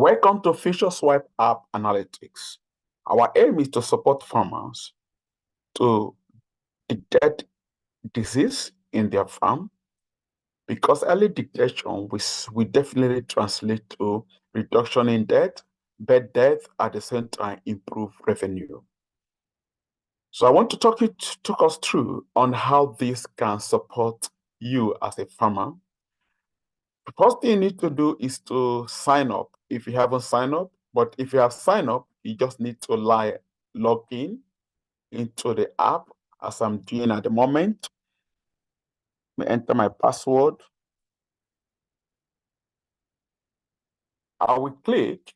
Welcome to Future Swipe App Analytics. Our aim is to support farmers to detect disease in their farm, because early detection will definitely translate to reduction in death, but death at the same time improve revenue. So I want to talk us through on how this can support you as a farmer. The first thing you need to do is to sign up if you haven't signed up. But if you have signed up, you just need to log in into the app as I'm doing at the moment. Let me enter my password. I will click.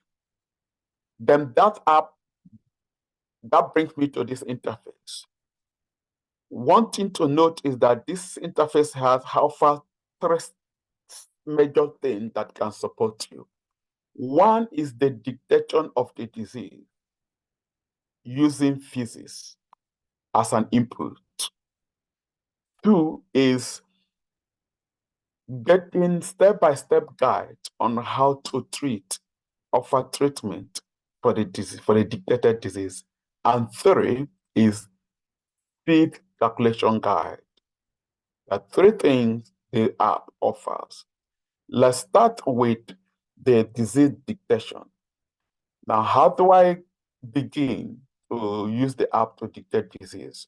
Then that brings me to this interface. One thing to note is that this interface has three major things that can support you. One is the detection of the disease using physics as an input. Two is getting step-by-step guides on how to offer treatment for the disease, for the detected disease. And three is feed calculation guide. There are three things the app offers. Let's start with the disease detection. Now, how do I begin to use the app to detect disease?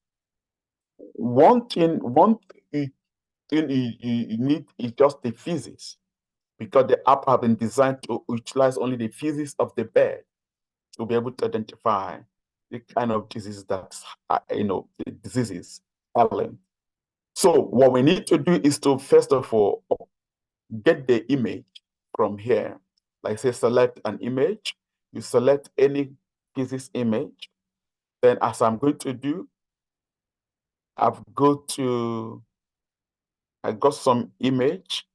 One thing you need is just the physics, because the app has been designed to utilize only the physics of the bed to be able to identify the kind of disease that, the diseases Ellen. So what we need to do is to, first of all, get the image from here. Like say, select an image. You select any physics image. Then as I'm going to do, I got some image.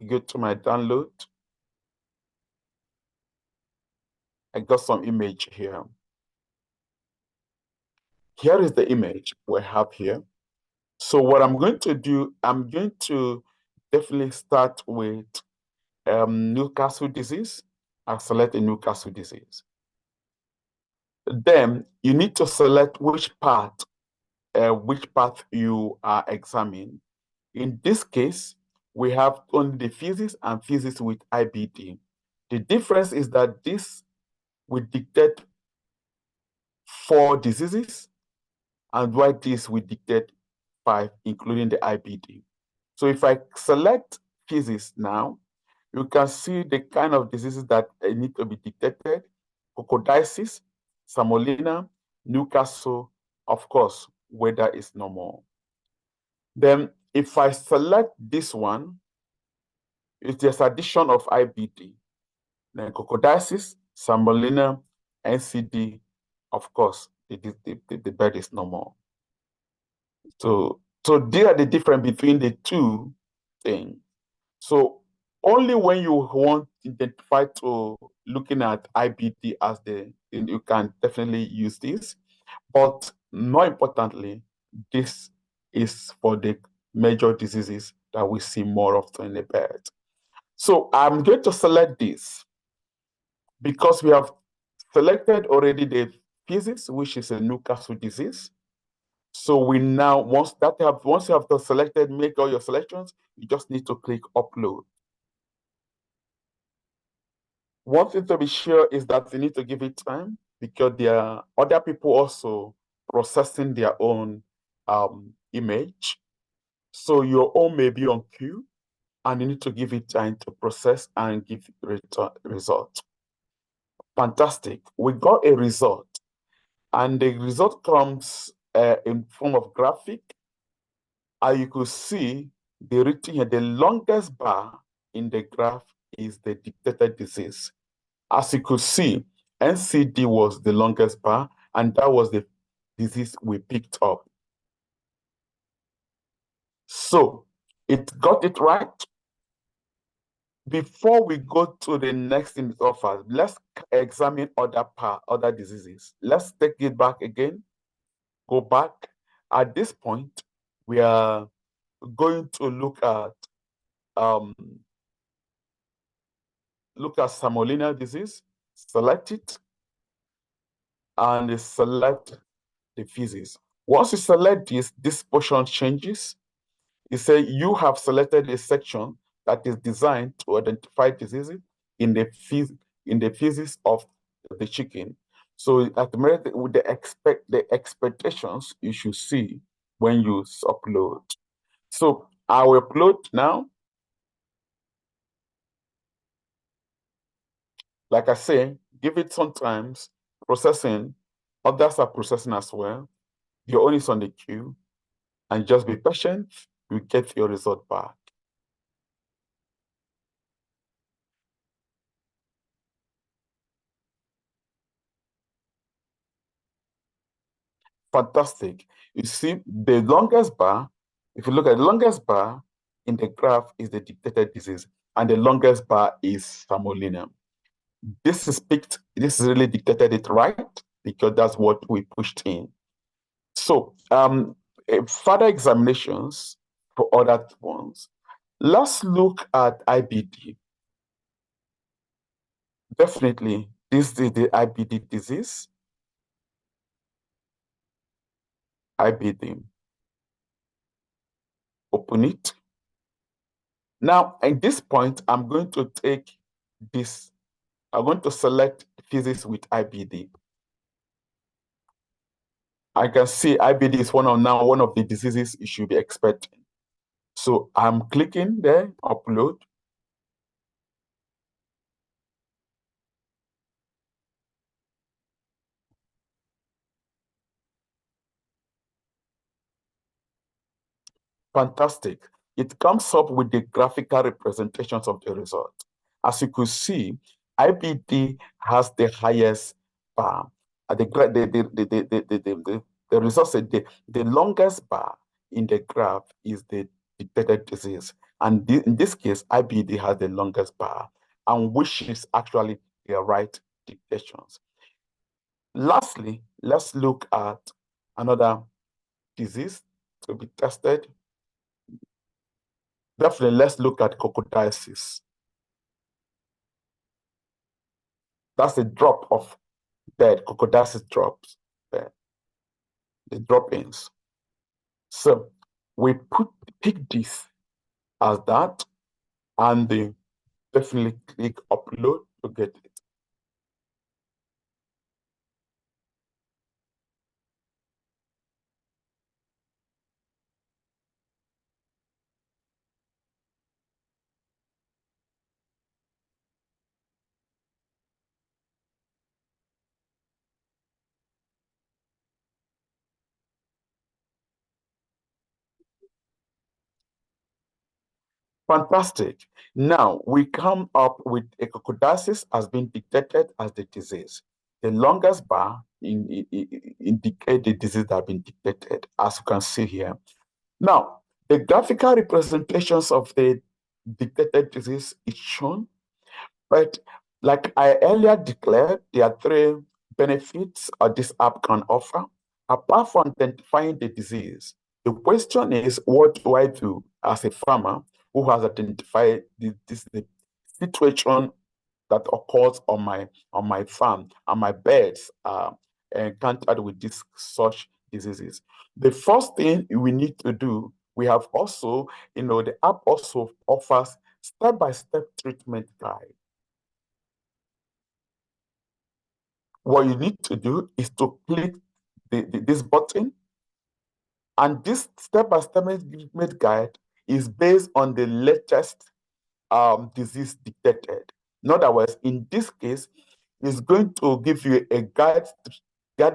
Go to my download. I got some image here. Here is the image we have here. So what I'm going to do, I'm going to definitely start with Newcastle disease. I'll select the Newcastle disease. Then you need to select which path you are examining. In this case, we have only the physics and physics with IBD. The difference is that this will detect 4 diseases, and why this will detect 5, including the IBD. So if I select physics now, you can see the kind of diseases that need to be detected: coccidiosis, Salmonella, Newcastle, of course, weather is normal. Then if I select this one, it's just addition of IBD. Then coccidiosis, Salmonella, NCD, of course, the bed is normal. So there are the difference between the two things. So only when you want to identify to looking at IBD as you can definitely use this. But more importantly, this is for the major diseases that we see more often in the bird. So I'm going to select this because we have selected already the physics, which is a Newcastle disease. So we now, once you have selected, make all your selections, you just need to click upload. One thing to be sure is that you need to give it time, because there are other people also processing their own image. So your own may be on queue, and you need to give it time to process and give result. Fantastic. We got a result, and the result comes in form of graphic. And you could see the written here, the longest bar in the graph is the detected disease. As you could see, NCD was the longest bar, and that was the disease we picked up. So it got it right. Before we go to the next thing it offers, let's examine other diseases. Let's take it back again. Go back. At this point, we are going to look at look at Salmonella disease, select it, and select the feces. Once you select this portion changes. It says you have selected a section that is designed to identify diseases in the feces of the chicken. So at the minute, with the expectations you should see when you upload. So I will upload now. Like I say, give it some times processing. Others are processing as well. Your own is on the queue, and just be patient. You get your result back. Fantastic. You see, the longest bar, if you look at the longest bar in the graph is the detected disease, and the longest bar is Salmonella. This is really detected it right because that's what we pushed in. So, further examinations for other ones. Let's look at IBD. Definitely, this is the IBD disease. IBD. Open it. Now, at this point, I'm going to take this. I'm going to select physics with IBD. I can see IBD is one of the diseases you should be expecting. So I'm clicking there, upload. Fantastic. It comes up with the graphical representations of the result. As you could see, IBD has the highest bar. The results say the longest bar in the graph is the detected disease. And in this case, IBD has the longest bar, and which is actually the right detections. Lastly, let's look at another disease to be tested. Definitely, let's look at crocodiasis. That's a drop of dead crocodiasis drops there, the drop-ins. So we pick this as that, and they definitely click upload to get it. Fantastic. Now we come up with a crocodiasis has been detected as the disease. The longest bar indicate the disease that has been detected, as you can see here. Now, the graphical representations of the detected disease is shown, but like I earlier declared, there are three benefits this app can offer. Apart from identifying the disease, the question is, what do I do as a farmer who has identified the situation that occurs on my farm and my birds are encountered with this such diseases? The first thing we need to do, we have also, the app also offers step-by-step treatment guide. What you need to do is to click this button, and this step-by-step treatment guide is based on the latest disease detected. In other words, in this case, it's going to give you a guide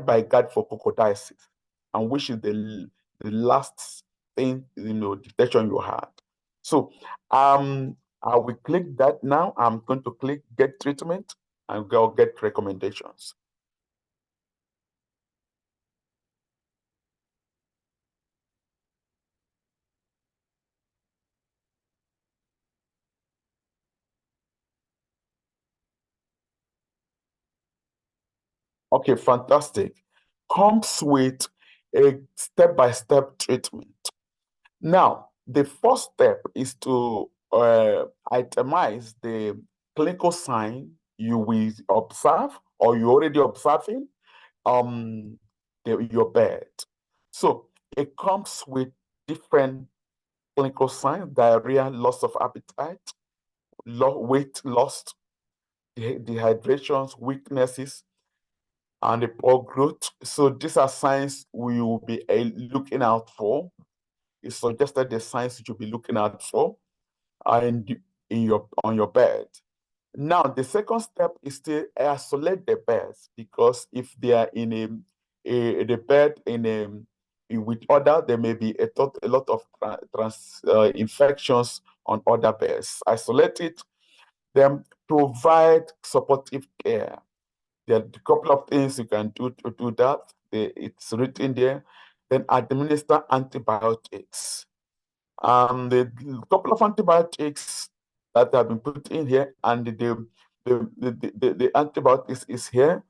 by guide for crocodiasis, and which is the last thing detection you had. So I will click that now. I'm going to click get treatment and go get recommendations. Okay, fantastic. Comes with a step-by-step treatment. Now, the first step is to itemize clinical sign you will observe or you're already observing your bird. So it comes with different clinical signs: diarrhea, loss of appetite, weight loss, dehydrations, weaknesses, and the poor growth. So these are signs we will be looking out for. It's suggested the signs you should be looking out for and on your bed. Now, the second step is to isolate the birds, because if they are in the bed with other, there may be a lot of infections on other birds. Isolate it, then provide supportive care. There are a couple of things you can do to do that. It's written there. Then administer antibiotics. The couple of antibiotics that have been put in here, and the antibiotics is here.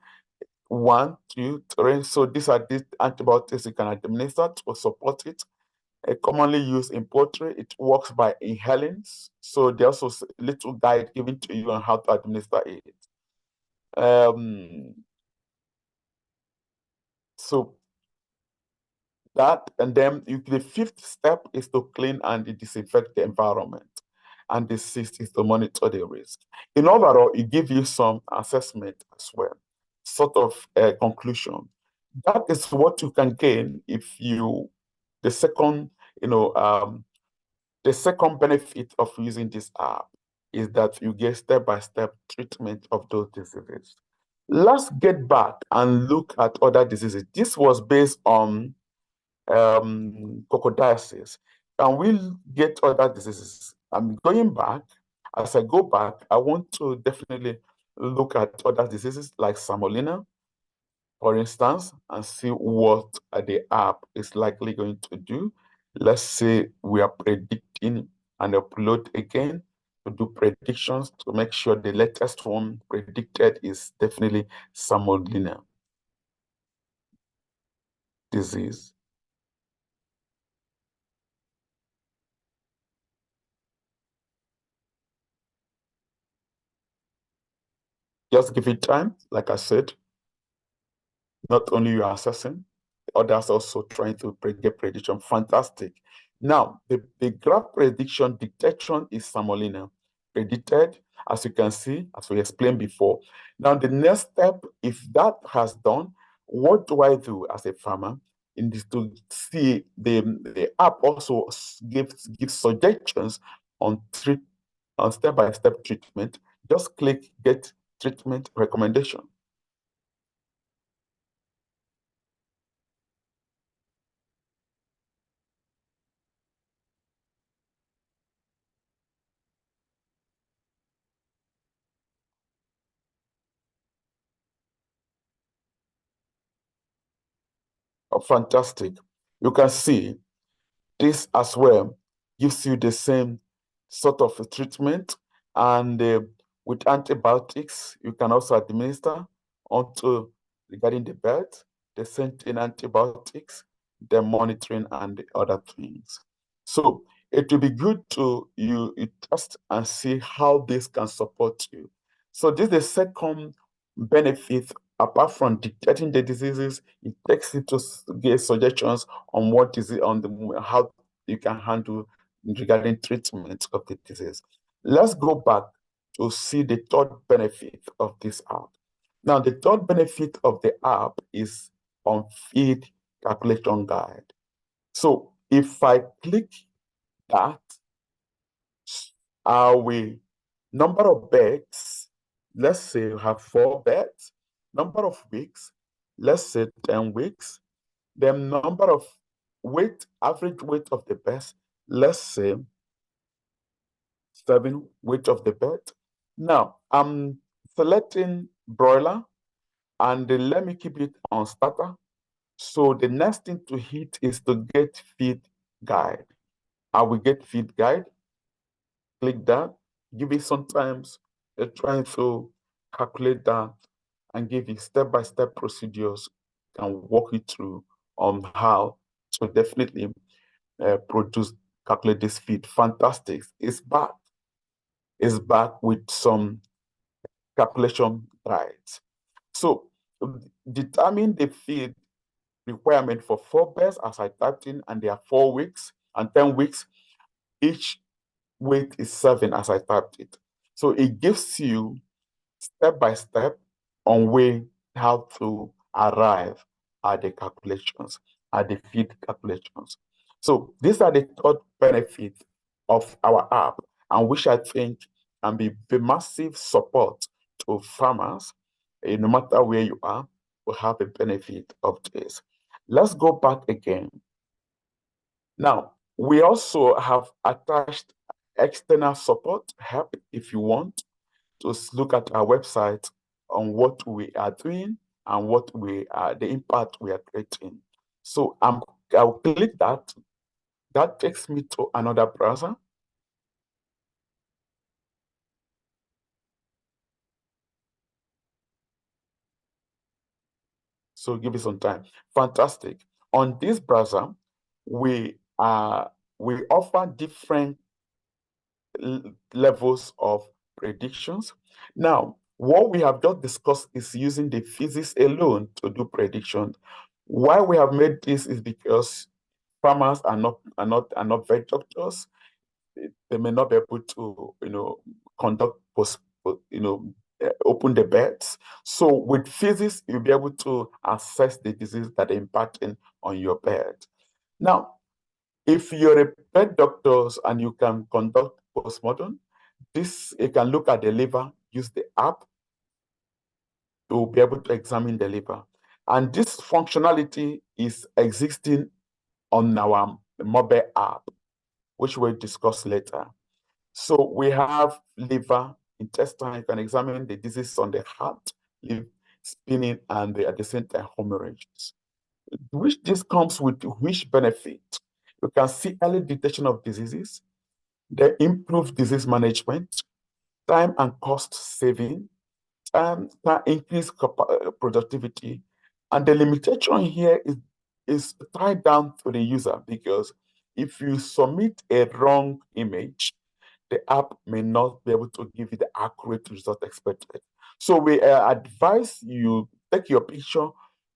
1, 2, 3. So these are the antibiotics you can administer to support it. Commonly used in poultry, it works by inhaling. So there's also a little guide given to you on how to administer it. So that, and then the fifth step is to clean and disinfect the environment. And the sixth is to monitor the risk. In overall, it gives you some assessment as well, sort of a conclusion. That is what you can gain if you, the second benefit of using this app is that you get step-by-step treatment of those diseases. Let's get back and look at other diseases. This was based on coccidiosis. Can we get other diseases? I'm going back. As I go back, I want to definitely look at other diseases like Salmonella, for instance, and see what the app is likely going to do. Let's say we are predicting and upload again to do predictions to make sure the latest one predicted is definitely Salmonella disease. Just give it time, like I said. Not only you are assessing, others also trying to get prediction. Fantastic. Now, the graph prediction detection is Salmonella predicted, as you can see, as we explained before. Now, the next step, if that has done, what do I do as a farmer? In this, to see the app also gives suggestions on step-by-step treatment. Just click get treatment recommendation. Oh, fantastic. You can see this as well gives you the same sort of treatment, and with antibiotics, you can also administer onto regarding the bird, the same in antibiotics, the monitoring, and the other things. So it will be good to you test and see how this can support you. So this is the second benefit. Apart from detecting the diseases, it takes you to get suggestions on what is it on how you can handle regarding treatment of the disease. Let's go back to see the third benefit of this app. Now, the third benefit of the app is on feed calculation guide. So if I click that, we number of beds, let's say you have 4 beds, number of weeks, let's say 10 weeks, then number of weight, average weight of the beds, let's say 7 weight of the bed. Now I'm selecting broiler, and then let me keep it on starter. So the next thing to hit is to get feed guide. I will get feed guide. Click that. Give it sometimes trying to calculate that and give you step-by-step procedures and walk you through on how to definitely calculate this feed. Fantastic. It's back. It's back with some calculation right. So determine the feed requirement for 4 birds as I typed in, and there are 4 weeks and 10 weeks. Each weight is 7 as I typed it. So it gives you step by step on way how to arrive at the calculations, at the feed calculations. So these are the third benefits of our app, and which I think can be the massive support to farmers, no matter where you are, will have a benefit of this. Let's go back again. Now, we also have attached external support help if you want to look at our website on what we are doing and what we are, the impact we are creating. So I'll click that. That takes me to another browser. So give it some time. Fantastic. On this browser, we offer different levels of predictions. Now, what we have just discussed is using the physics alone to do predictions. Why we have made this is because farmers are not vet doctors. They may not be able to, conduct open the beds. So with physics, you'll be able to assess the disease that are impacting on your bed. Now, if you're a pet doctor and you can conduct postmortem, you can look at the liver, use the app to be able to examine the liver. And this functionality is existing on our mobile app, which we'll discuss later. So we have liver, intestine, you can examine the disease on the heart, spinning, and at the same time hemorrhages. Which this comes with which benefit? You can see early detection of diseases, the improved disease management, time and cost saving, can increase productivity. And the limitation here is tied down to the user, because if you submit a wrong image, the app may not be able to give you the accurate result expected. So we advise you take your picture,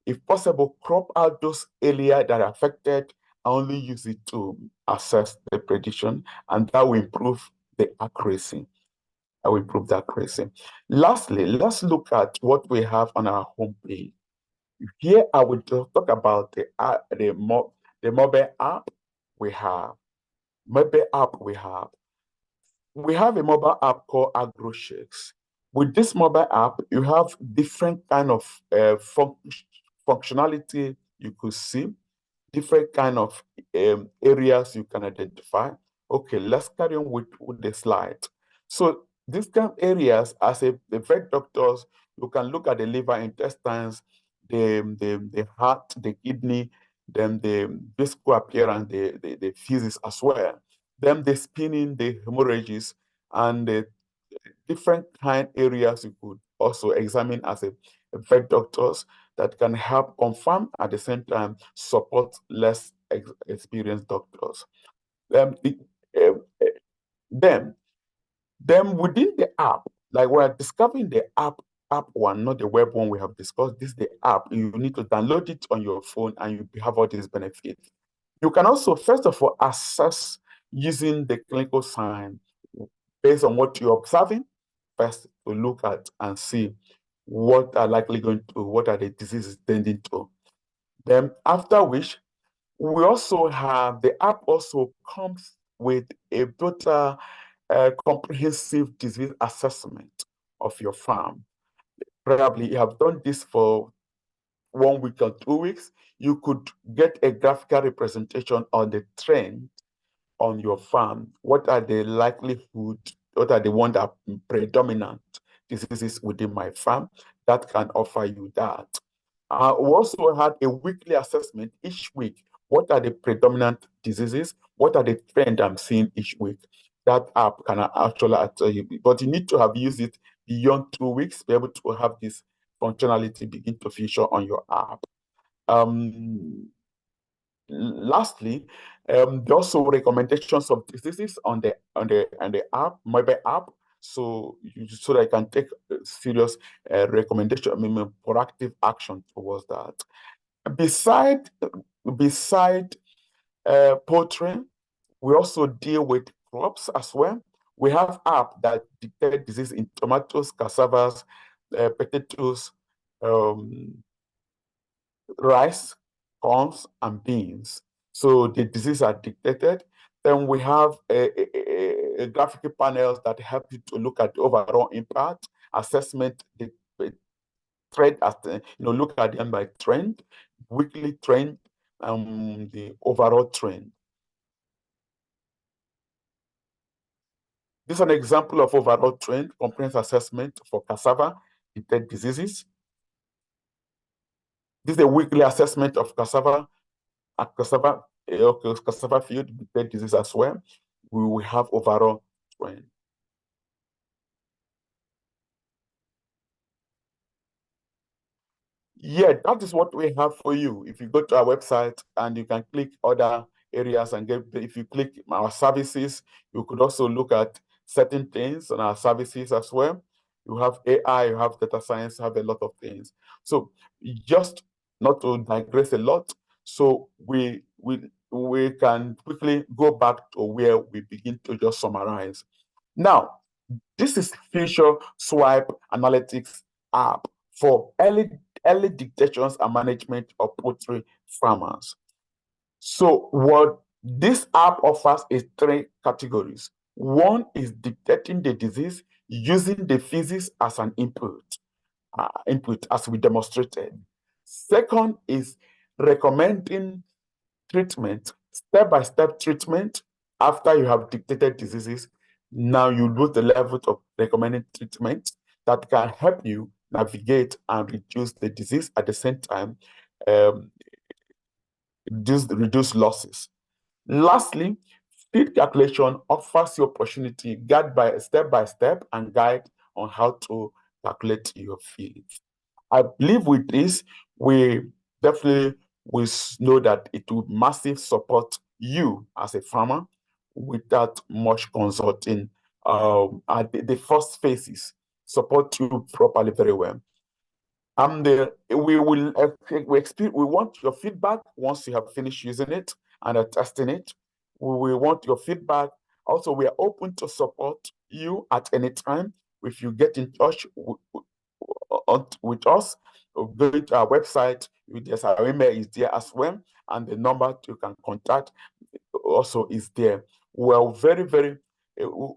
if possible, crop out those areas that are affected, and only use it to assess the prediction, and that will improve the accuracy. I will improve the accuracy. Lastly, let's look at what we have on our homepage. Here, I will talk about the mobile app we have. Mobile app we have. We have a mobile app called AgroShakes. With this mobile app, you have different kind of functionality you could see, different kind of areas you can identify. Okay, let's carry on with the slide. So these kind of areas, as the vet doctors, you can look at the liver, intestines, the heart, the kidney, then the physical appearance, the physics as well. Then the spinning, the hemorrhages, and the different kind areas you could also examine as a vet doctors that can help confirm, at the same time support less experienced doctors. Uh, then then within the app, like we're discovering the app one, not the web one we have discussed. This is the app. You need to download it on your phone and you have all these benefits. You can also, first of all, assess using the clinical sign based on what you're observing, first to look at and see what are likely what are the diseases tending to. Then after which, we also have, the app also comes with a total comprehensive disease assessment of your farm. Probably you have done this for 1 week or 2 weeks. You could get a graphical representation on the trend on your farm. What are the likelihood, what are the one that predominant diseases within my farm that can offer you that. We also had a weekly assessment each week. What are the predominant diseases? What are the trends I'm seeing each week? That app can actually tell you, but you need to have used it beyond 2 weeks to be able to have this functionality begin to feature on your app. Lastly, there are also recommendations of diseases on the app, mobile app. so so that I can take serious recommendation, proactive action towards that. Beside poultry, we also deal with crops as well. We have app that detect disease in tomatoes, cassavas, potatoes, rice, corns, and beans. So the diseases are detected. Then we have a graphical panels that help you to look at the overall impact, assessment, the trend, look at them by trend, weekly trend, the overall trend. This is an example of overall trend, comprehensive assessment for cassava, detect diseases. This is a weekly assessment of cassava field, detect disease as well. We will have overall trend. Yeah, that is what we have for you. If you go to our website and you can click other areas and if you click our services, you could also look at certain things on our services as well. You have AI, you have data science, you have a lot of things. So just not to digress a lot, so we can quickly go back to where we begin to just summarize. Now, this is Future Swipe Analytics app for early detections and management of poultry farmers. So what this app offers is 3 categories. One is detecting the disease using the physics as an input as we demonstrated. Second is recommending treatment, step-by-step treatment after you have detected diseases. Now you lose the level of recommended treatment that can help you navigate and reduce the disease at the same time, reduce losses. Lastly, feed calculation offers you opportunity guide by step and guide on how to calculate your feed. I believe with this, we definitely will know that it will massive support you as a farmer without much consulting. At the first phases, support you properly very well. We want your feedback once you have finished using it and are testing it. We want your feedback. Also, we are open to support you at any time. If you get in touch with us, go to our website. Yes, our email is there as well, and the number you can contact also is there. We're very, very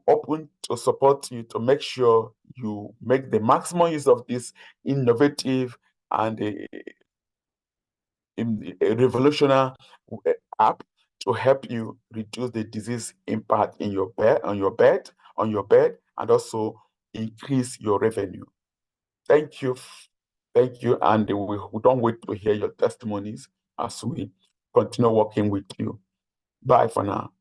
open to support you to make sure you make the maximum use of this innovative and a revolutionary app to help you reduce the disease impact in your bed, on your bed, and also increase your revenue. Thank you, and we don't wait to hear your testimonies as we continue working with you. Bye for now.